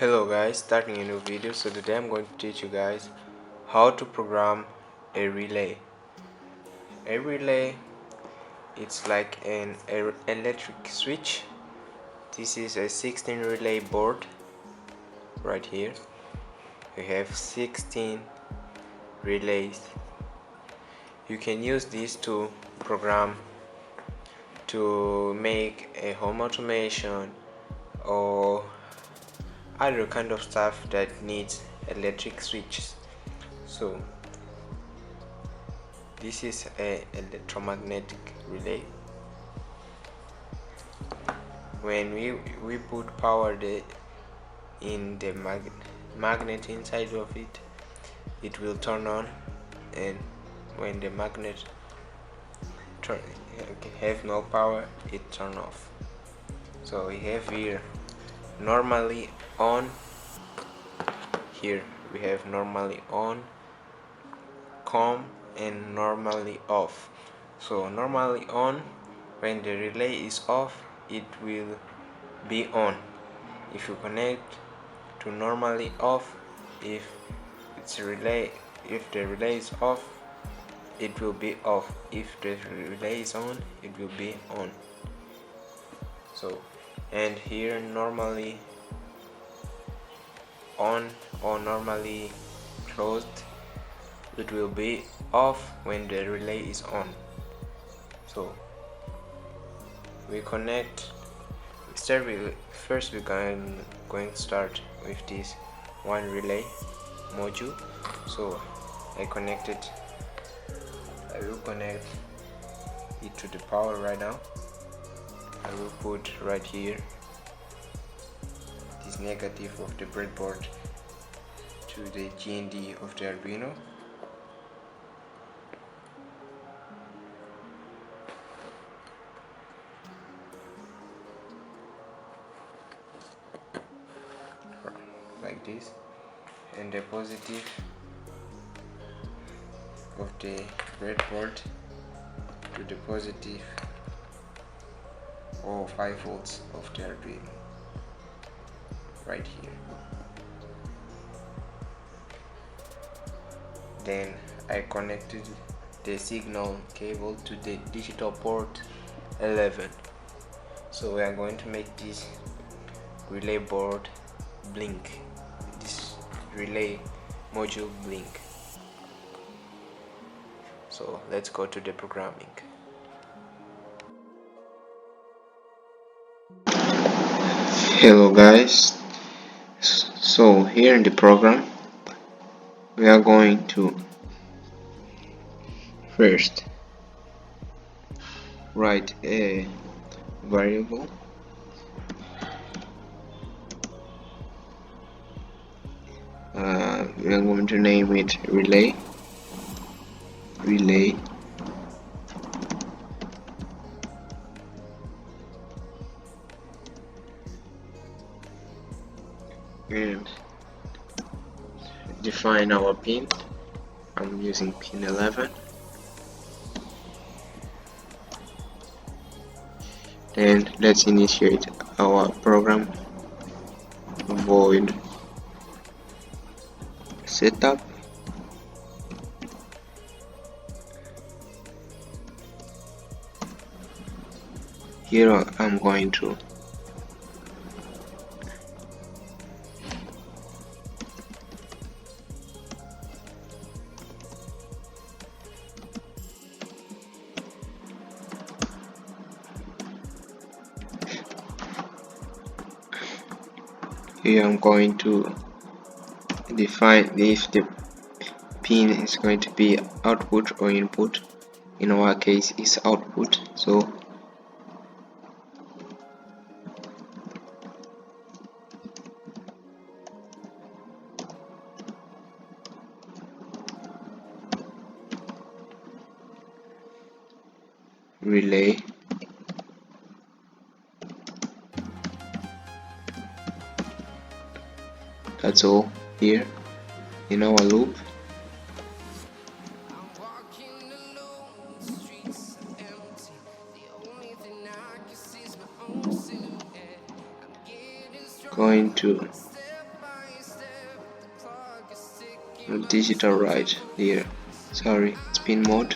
Hello guys, starting a new video. So today I'm going to teach you guys how to program a relay. A relay, it's like an electric switch. This is a 16 relay board right here. We have 16 relays. You can use this to program to make a home automation or other kind of stuff that needs electric switches. So this is a electromagnetic relay. When we put power in the magnet inside of it, it will turn on, and when the magnet have no power, it turn off. So we have here normally on. Here we have normally on, COM, and normally off. So normally on, when the relay is off, it will be on. If you connect to normally off, if the relay is off, it will be off. If the relay is on, it will be on. So, and here normally on or normally closed, it will be off when the relay is on. So we connect. First we're going to start with this one relay module. So I will connect it to the power right now. I will put right here this negative of the breadboard to the GND of the Arduino. Like this, and the positive of the breadboard to the positive or 5 volts of the Arduino right here. Then I connected the signal cable to the digital port 11. So we are going to make this relay board blink, this relay module blink. So let's go to the programming. Hello guys, so here in the program we are going to first write a variable. We are going to name it relay. And define our pin. I'm using pin 11. Then let's initiate our program. Void setup. Here I'm going to define if the pin is going to be output or input. In our case it's output, so relay that's all here in our loop. Going to digital right here. Sorry, spin mode.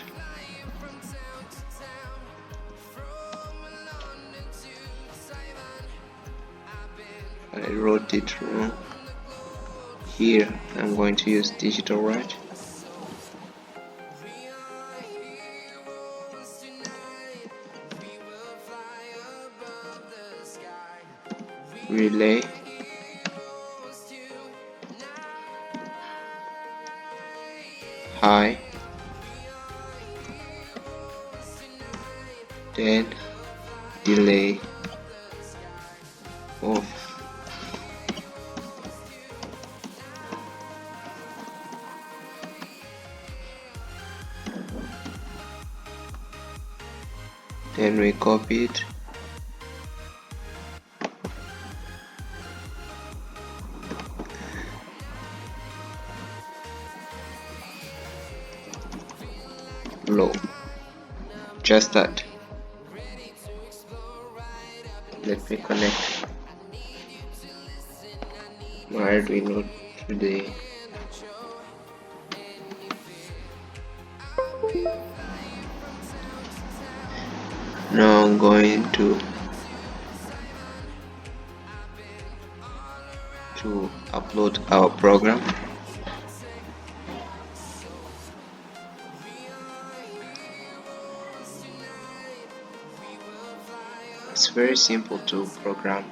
I wrote it wrong. Here I'm going to use digital right. Relay. High. Then delay off. Then we copy it. Low. Just that. Let me connect my Arduino today. Now I'm going to upload our program. It's very simple to program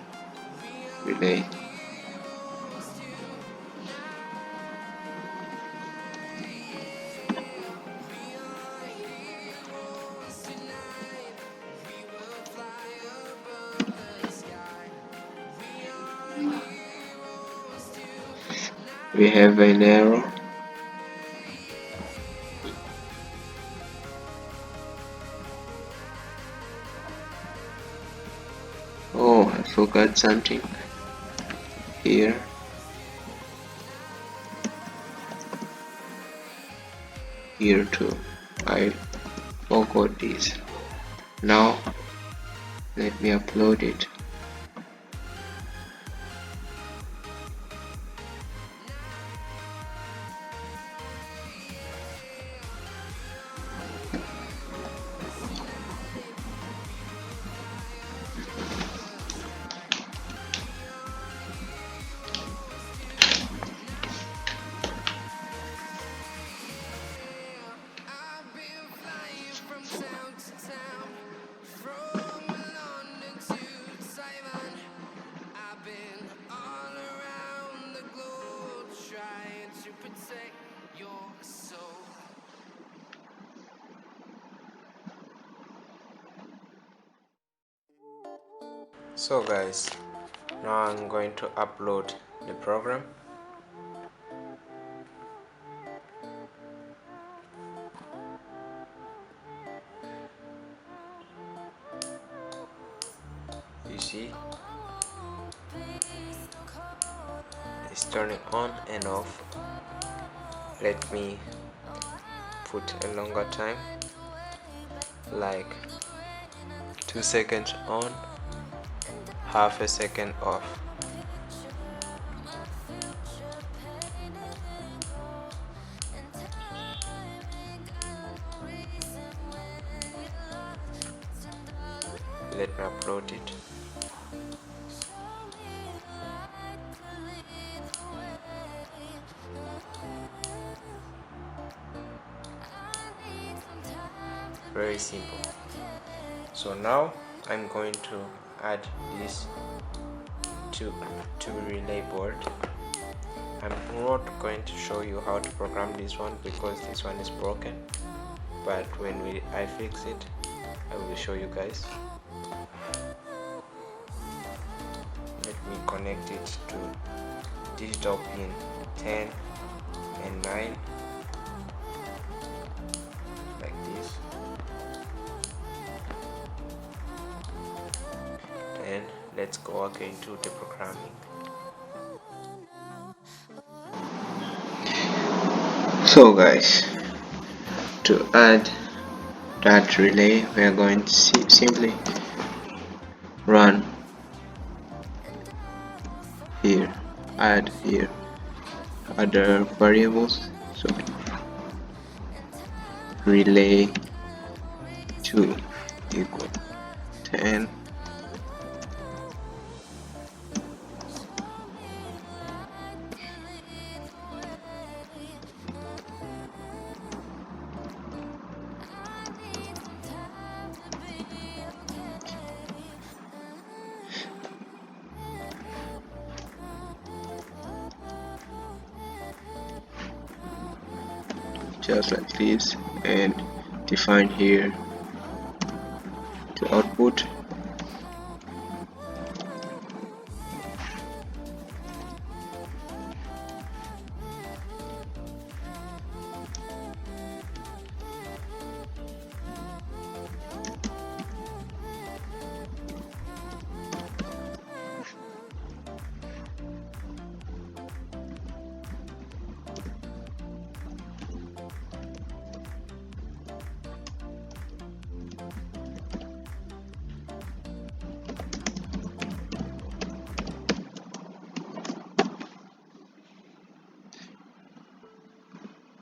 relay. We have an error. Oh, I forgot something here. Here too. I forgot this. Now let me upload it. So guys, now I'm going to upload the program. You see, it's turning on and off. Let me put a longer time, like 2 seconds on, half a second off. Let me upload it. Very simple. So now I'm going to add this to relay board. I'm not going to show you how to program this one because this one is broken, but when I fix it, I will show you guys. Let me connect it to digital pin 10 and 9 like this, and let's go again to the programming. So guys, to add that relay, we are going to simply run here, add here, other variables. So relay 2 equal 10. Just like this, and define here the output.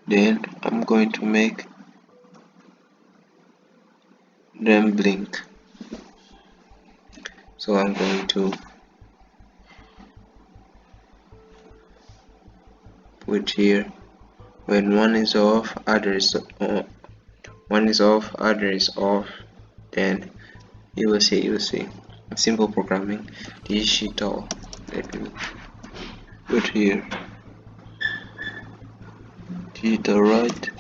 Then I'm going to make them blink. So I'm going to put here when one is off, other is on. One is off, other is off. Then you will see simple programming digital. Let me put here digital right.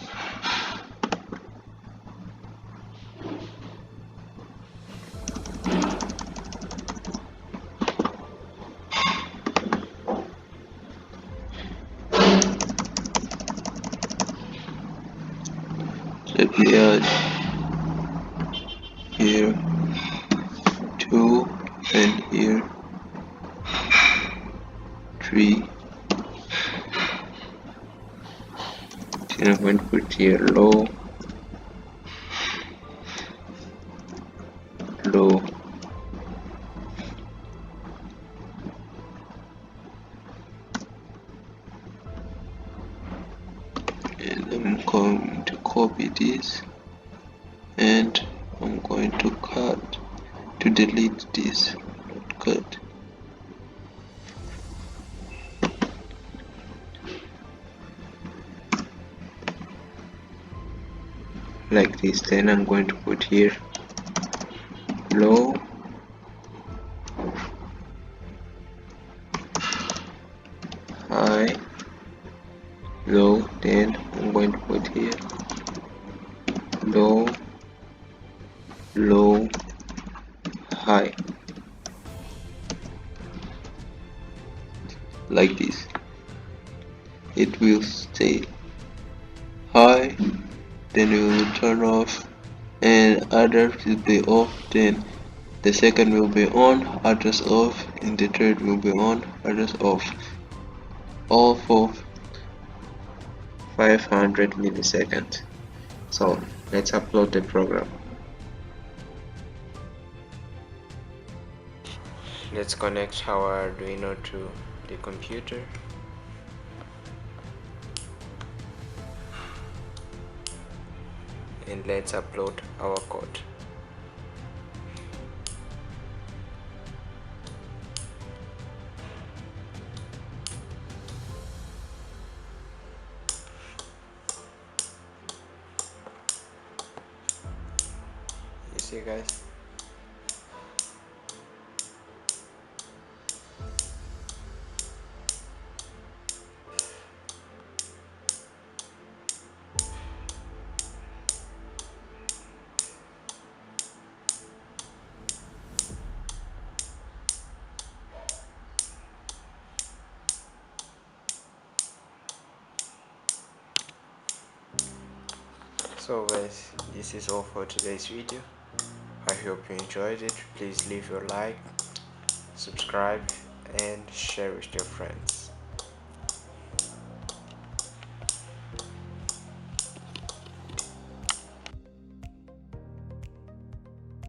Let me add here 2 and here 3. Then I'm going to put here low, low, and I'm going to copy this, and I'm going to delete this, not cut. Like this. Then I'm going to put here low, high, low. Then I'm going to put here low, low, high, like this. It will stay high, then it will turn off, and others will be off. Then the second will be on, others off, and the third will be on, others off, all for 500 milliseconds. So let's upload the program. Let's connect our Arduino to the computer. And let's upload our code. You see, guys? So guys, this is all for today's video. I hope you enjoyed it. Please leave your like, subscribe, and share with your friends.